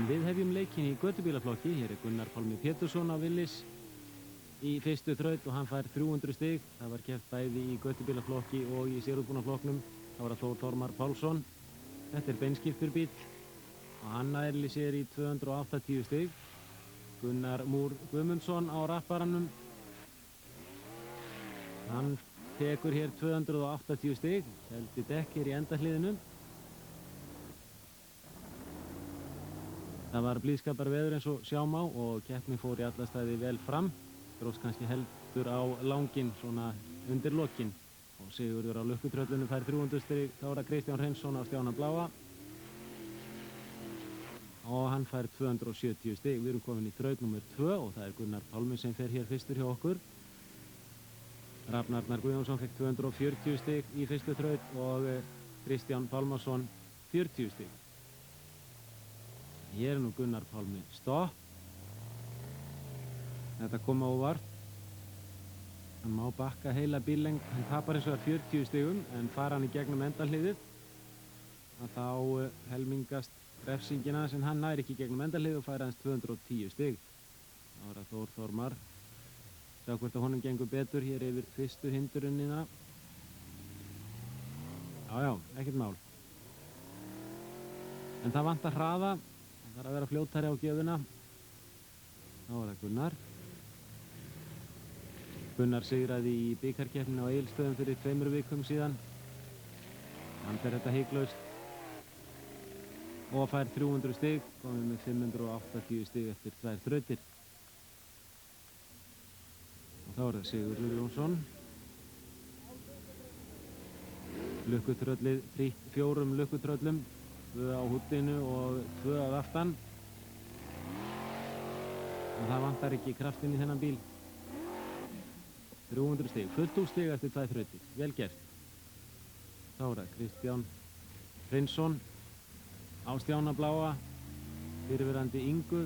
En við hefjum leikinn í götubílaflokki. Hér Gunnar Pálmi Pétursson á Willys í fyrstu þraut og hann fær 300 stig. Það var keppt bæði í götubílaflokki og í sérútbúnaflokknum. Það var Þór Þormar Pálsson. Þetta beinskiptur bíll og hann næli sér í 280 stig. Gunnar Múr Guðmundsson á rapparanum. Hann tekur hér 280 stig. Heldi dekk hér í endahliðinu. Það var blíðskapar veður eins og sjá má og keppni fór í alla staði vel fram. Dróst kannski heldur á langinn svona undir lokin. Og Sigurður á lukkutröllinu fær 300 stig. Þá er það Kristján Hreinsson á Stjána Bláa. Og hann fær 270 stig. Við erum komin í þraut nummer 2 og það er Gunnar Pálmi sem fer hér fyrstur hjá okkur. Rafn Arnar Guðjónsson fekk 240 stig í fyrstu þraut og Kristján Pálmason 40 stig. Hér er nú Gunnar Pálmi stopp. Þetta kom á óvart. Hann má bakka heila bíllengd. Hann tapar eins og 40 stigum en fara hann í gegnum endahliðið að þá helmingast refsingina sem hann nær ekki gegnum endahliðið og fær hans 210 stig. Það var að Þór Þormar. Sjá hvort að honum gengur betur hér yfir fyrstu hindrunina. Já, ekkert mál. En það vantar hraða. Það þarf að vera fljótari á gjöfina. Þá er það Gunnar. Gunnar sigraði í bikarkeppninu á Egilsstöðum fyrir 2 vikum síðan. Hann fer þetta hiklaust og fær 300 stig, komið með 580 stig eftir 2 þrautir. Og þá er það Sigurður Jónsson. Lukkutröllið frítt 4 lukkutröllum. 2 á húddinu og 2 að aftan. Og það vantar ekki kraftinn í þennan bíl. 300 stig, fullt úr stig eftir 2 þrautir. Vel gert. Þá er það Kristján Hreinsson á Stjána Bláa, fyrirverandi Ingu.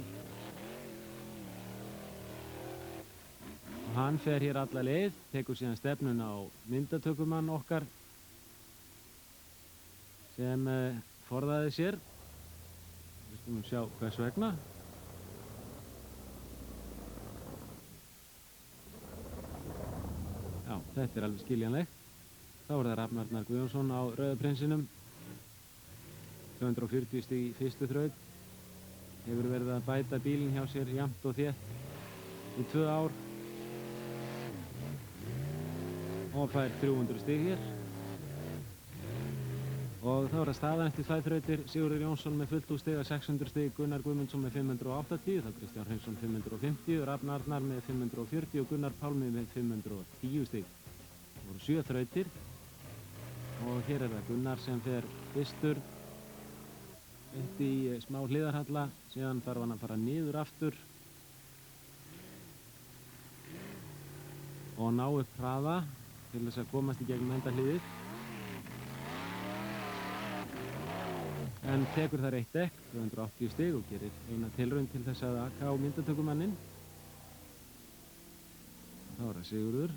Og hann fer hér alla leið, tekur síðan stefnun á myndatökumann okkar sem forðaði sér. Við skulum sjá hvers vegna. Já, þetta er alveg skiljanlegt. Þá er það Rafn Arnar Guðjónsson á Rauða Prinsinum. 240 stig í fyrstu þraut. Hefur verið að bæta bílinn hjá sér jafnt og þétt í 2 ár. Og fær 300 stig hér. Og þá er það staðan eftir 2 þrautir. Sigurður Jónsson með fullt úr stig að 600 stig, Gunnar Guðmundsson með 580, þá Kristján Hreinsson 550, Rafn Arnar með 540 og Gunnar Pálmi með 510 stig. Það voru 7 þrautir og hér er það Gunnar sem fer fyrstur upp í smá hliðarhalla, síðan þarf hann að fara niður aftur og ná upp hraða til þess að komast í gegnum endahliðið. En tekur þar 1 dekk, 280 stig og gerir eina tilraun til þess að aka á myndatökumanninn. Þá er það Sigurður.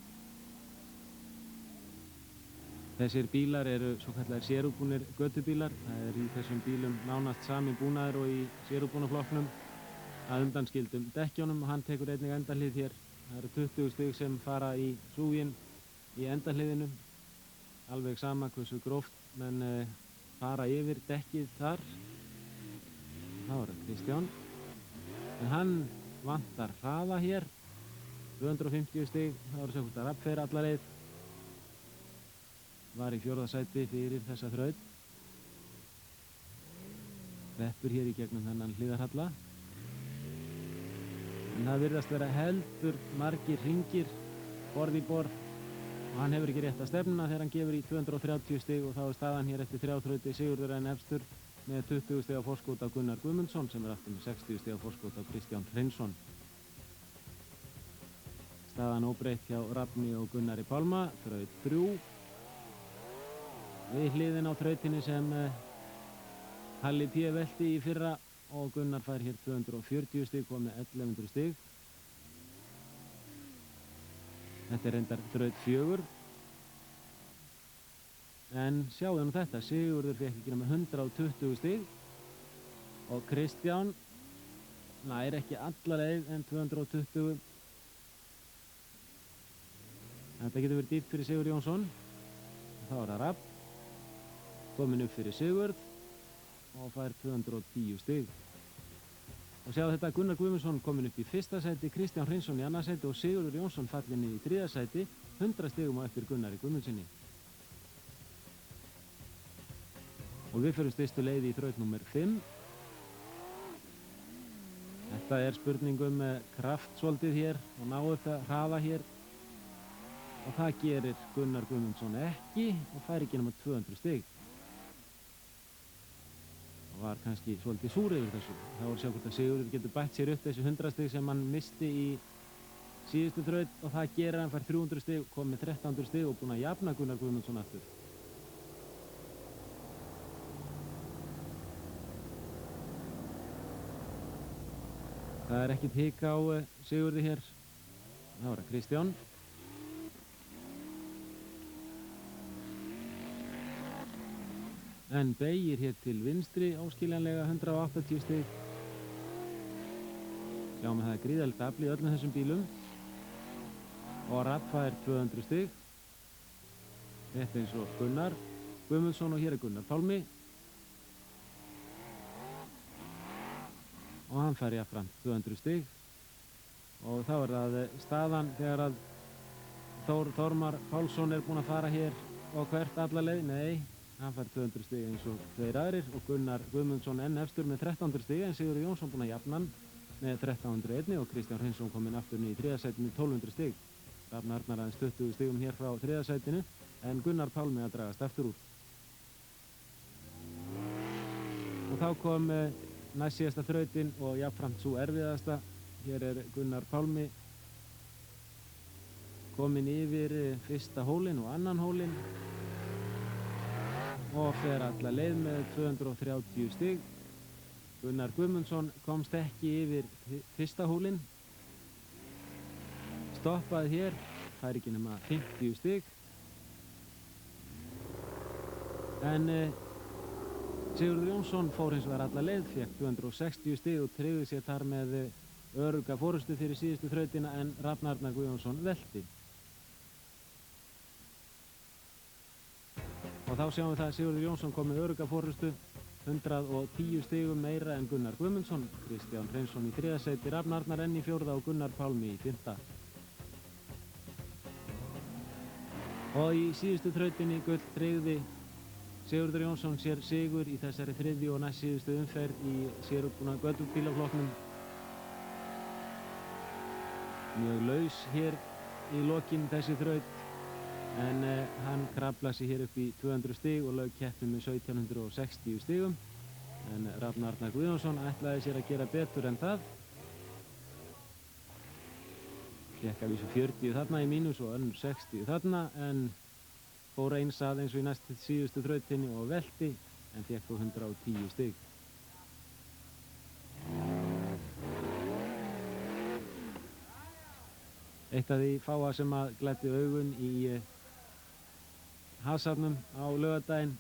Þessir bílar eru svo kallar sérútbúnir götubílar. Það er í þessum bílum nánast sami búnaður og í sérútbúnaflokknum að undanskildum dekkjónum. Hann tekur einnig endahlið hér. Það eru 20 stig sem fara í súginn í endahliðinu. Alveg sama hversu gróft menn fara yfir dekkið þar. Þá er það Kristján. En hann vantar hraða hér. 250 stig. Þá er það Rafn fer alla leið. Var í 4. sæti fyrir þessa þraut. Reppur hér í gegnum þennan hliðarhalla. En það virðast vera heldur margir hringir borð í borð. Og hann hefur ekki rétta stefnuna þegar hann gefur í 230 stig og þá er staðan hér eftir 3 þrautir Sigurður en efstur með 20 stig á forskot á Gunnar Guðmundsson sem er aftur með 60 stig á forskot á Kristján Hreinsson. Staðan óbreytt hjá Rafni og Gunnari Pálma, þraut 3. Við hliðin á þrautinni sem Halli P. velti í fyrra og Gunnar fær hér 240 stig, kom með 1100 stig. Þetta er reyndar þraut 4. En sjáðu nú þetta, Sigurður fekk ekki nema 120 stig og Kristján nær ekki alla leið en 220. Þetta getur verið dýrt fyrir Sigurð Jónsson. Þá er það Rafn kominn upp fyrir Sigurð og fær 210 stig. Og sjá þetta, Gunnar Guðmundsson kominn upp í fyrsta sæti, Kristján Hreinsson í annað sæti og Sigurður Jónsson fallinn í þriðja sæti, 100 stigum á eftir Gunnari Guðmundssoni. Og við förum stystu leið í þraut númer 5. Þetta er spurning kraft svolítið hér og ná upp að hraða hér. Og það gerir Gunnar Guðmundsson ekki og fær ekki nema 200 stig. Og var kannski svolítið súr yfir þessu. Það voru sjá hvort að Sigurður getur bætt sér upp þessi 100 stig sem hann misti í síðustu þraut og það gerir hann, fær 300 stig, kom með 1300 stig og búinn að jafna Gunnar Guðmundsson aftur. Það er ekkert hik á Sigurði hér. Það var Kristján. En beygir hér til vinstri, áskiljanlega 180 stig. Sjáum að það er gríðarlegt afl í öllum þessum bílum. Og Rafn fær 200 stig. Þetta eins og Gunnar Guðmundsson og hér er Gunnar Pálmi. Og hann fær jafnframt 200 stig. Og þá er það staðan þegar að Þormar Pálsson er búinn að fara hér og hvert alla leið. Nei, hann fær 200 stig eins og tveir aðrir og Gunnar Guðmundsson enn efstur með 1300 stig en Sigurður Jónsson búinn að jafna hann með 1301 og Kristján Hreinsson kominn aftur í þriðja sætinu með 1200 stig. Rafn Arnar aðeins 20 stigum hér frá þriðja sætinu en Gunnar Pálmi að dragast aftur úr. Og þá kom næst síðasta þrautin og jafnframt svo erfiðasta. Hér er Gunnar Pálmi kominn yfir fyrsta hólinn og annan hólinn og fer alla leið með 230 stig. Gunnar Guðmundsson komst ekki yfir fyrsta hólinn. Stoppaði hér, fær ekki nema 50 stig. En Sigurður Jónsson fór hins vegar alla leið, fékk 260 stig og tryggði sér þar með örugga forystu fyrir síðustu þrautina en Rafn Arnar Guðjónsson velti. Og þá sjáum við það að Sigurður Jónsson kom með örugga forystu, 110 stigum meira en Gunnar Guðmundsson. Kristján Hreinsson í þriðja sæti, Rafn Arnar enn í fjórða og Gunnar Pálmi í fimmta. Og í síðustu þrautinni gull tryggði Sigurður Jónsson sér sigur í þessari þriðju og næst síðustu umferð í sérútbúna götubílaflokknum. Mjög laus hér í lokin þessi þraut en hann kraflaði sig hér upp í 200 stig og lauk keppni með 1760 stigum. En Rafn Arnar Guðjónsson ætlaði sér að gera betur en það. Fékk að vísu 40 þarna í mínus og önnur 60 þarna en fór eins að eins og í næst síðustu þrautinni og velti en fékk þó 110 stig. Eitt af því fáa sem að glæddi augun í Hasarnum á laugardaginn.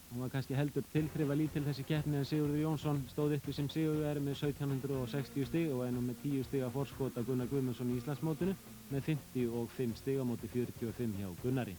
Hann var kannski heldur tilþrifalítil þessi keppni en Sigurður Jónsson stóð uppi sem sigurvegari með 1760 stig og er nú með 10 stiga forskot af Gunnar Guðmundsson í Íslandsmótinu með 55 stig á móti 45 hjá Gunnari.